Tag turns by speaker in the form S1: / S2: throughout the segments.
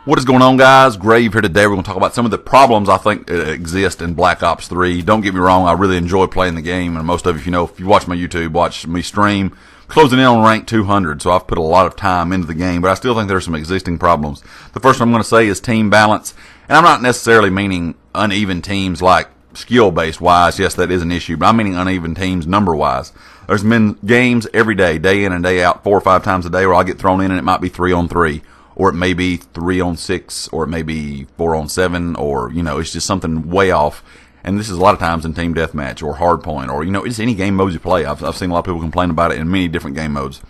S1: What is going on, guys? Grave here today. We're going to talk about some of the problems I think exist in Black Ops 3. Don't get me wrong, I really enjoy playing the game, and most of you, if you watch my YouTube, watch me stream, closing in on rank 200, so I've put a lot of time into the game, but I still think there's some existing problems. The first one I'm going to say is team balance, and I'm not necessarily meaning uneven teams like skill-based wise. Yes, that is an issue, but I'm meaning uneven teams number-wise. There's been games every day in and day out, 4 or 5 times a day, where I get thrown in and it might be 3-on-3. Or it may be 3-on-6, or it may be 4-on-7, or, it's just something way off. And this is a lot of times in team deathmatch or hardpoint, or, it's any game modes you play. I've seen a lot of people complain about it in many different game modes.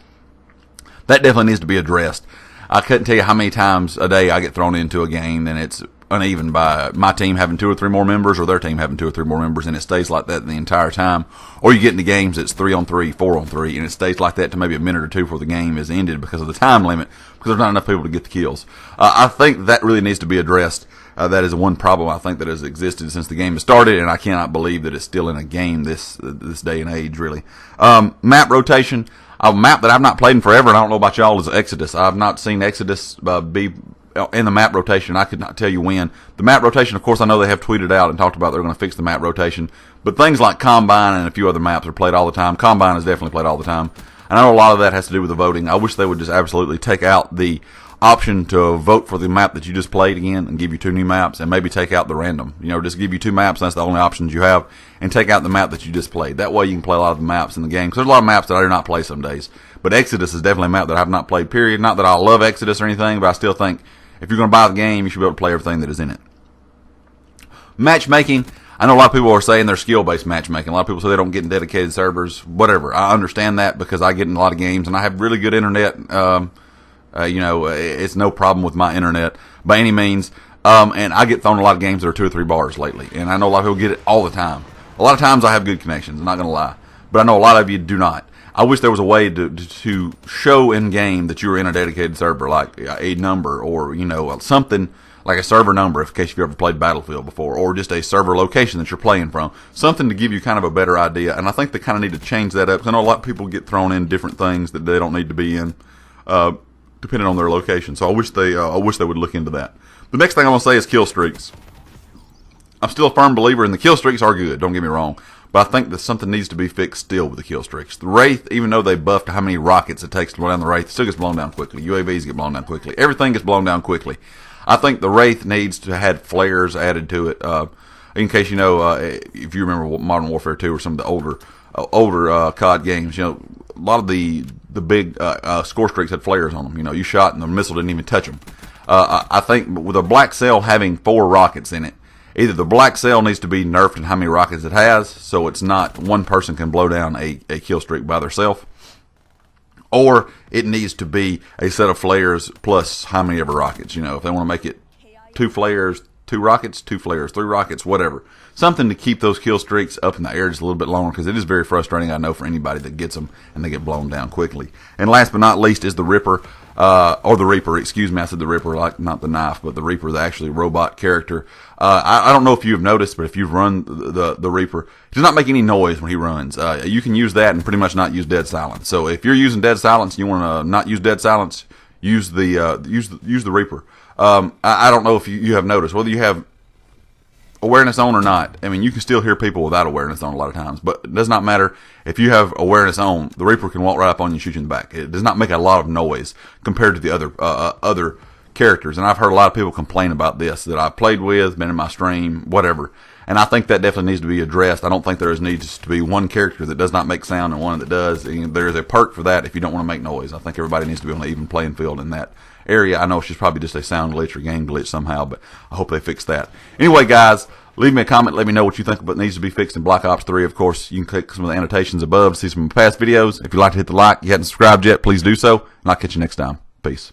S1: That definitely needs to be addressed. I couldn't tell you how many times a day I get thrown into a game and it's uneven by my team having 2 or 3 more members or their team having 2 or 3 more members, and it stays like that the entire time. Or you get into games that's 3-on-3, 4-on-3, and it stays like that to maybe a minute or two before the game is ended because of the time limit, because there's not enough people to get the kills. I think that really needs to be addressed. That is one problem I think that has existed since the game has started, and I cannot believe that it's still in a game this day and age, really. Map rotation. A map that I've not played in forever, and I don't know about y'all, is Exodus. I've not seen Exodus be in the map rotation. I could not tell you when. The map rotation, of course, I know they have tweeted out and talked about they're going to fix the map rotation. But things like Combine and a few other maps are played all the time. Combine is definitely played all the time. And I know a lot of that has to do with the voting. I wish they would just absolutely take out the option to vote for the map that you just played again and give you 2 new maps, and maybe take out the random. Just give you 2 maps, that's the only options you have, and take out the map that you just played. That way you can play a lot of the maps in the game, because there's a lot of maps that I do not play some days. But Exodus is definitely a map that I have not played, period. Not that I love Exodus or anything, but I still think if you're going to buy the game, you should be able to play everything that is in it. Matchmaking. I know a lot of people are saying they're skill-based matchmaking. A lot of people say they don't get in dedicated servers. Whatever. I understand that because I get in a lot of games, and I have really good internet. It's no problem with my internet by any means. And I get thrown a lot of games that are 2 or 3 bars lately. And I know a lot of people get it all the time. A lot of times I have good connections, I'm not going to lie. But I know a lot of you do not. I wish there was a way to show in game that you were in a dedicated server, like a number, or something like a server number, in case you've ever played Battlefield before, or just a server location that you're playing from, something to give you kind of a better idea. And I think they kind of need to change that up, because I know a lot of people get thrown in different things that they don't need to be in, depending on their location. So I wish they would look into that. The next thing I want to say is kill streaks. I'm still a firm believer in the kill streaks are good. Don't get me wrong. But I think that something needs to be fixed still with the kill streaks. The Wraith, even though they buffed how many rockets it takes to blow down the Wraith, still gets blown down quickly. UAVs get blown down quickly. Everything gets blown down quickly. I think the Wraith needs to have flares added to it. In case if you remember Modern Warfare 2 or some of the older COD games, a lot of the big score streaks had flares on them. You shot and the missile didn't even touch them. I think with a black cell having 4 rockets in it, either the black cell needs to be nerfed in how many rockets it has, so it's not one person can blow down a kill streak by themselves, or it needs to be a set of flares plus how many ever rockets. If they want to make it 2 flares, 2 rockets, 2 flares, 3 rockets, whatever. Something to keep those kill streaks up in the air just a little bit longer, because it is very frustrating, I know, for anybody that gets them and they get blown down quickly. And last but not least is the Ripper, or the Reaper, excuse me, I said the Ripper, like not the knife, but the Reaper, the actually robot character. I don't know if you've noticed, but if you've run the Reaper, he does not make any noise when he runs. You can use that and pretty much not use dead silence. So if you're using dead silence and you want to not use dead silence, use the Reaper. I don't know if you have noticed, whether you have awareness on or not. I mean, you can still hear people without awareness on a lot of times, but it does not matter. If you have awareness on, the Reaper can walk right up on you and shoot you in the back. It does not make a lot of noise compared to the other characters. And I've heard a lot of people complain about this that I've played with, been in my stream, whatever. And I think that definitely needs to be addressed. I don't think there needs to be one character that does not make sound and one that does. And there is a perk for that if you don't want to make noise. I think everybody needs to be on an even playing field in that area. I know it's just probably just a sound glitch or game glitch somehow, but I hope they fix that. Anyway, guys, leave me a comment. Let me know what you think about what needs to be fixed in Black Ops 3. Of course, you can click some of the annotations above to see some of my past videos. If you'd like to hit the like, you hadn't subscribed yet, please do so. And I'll catch you next time. Peace.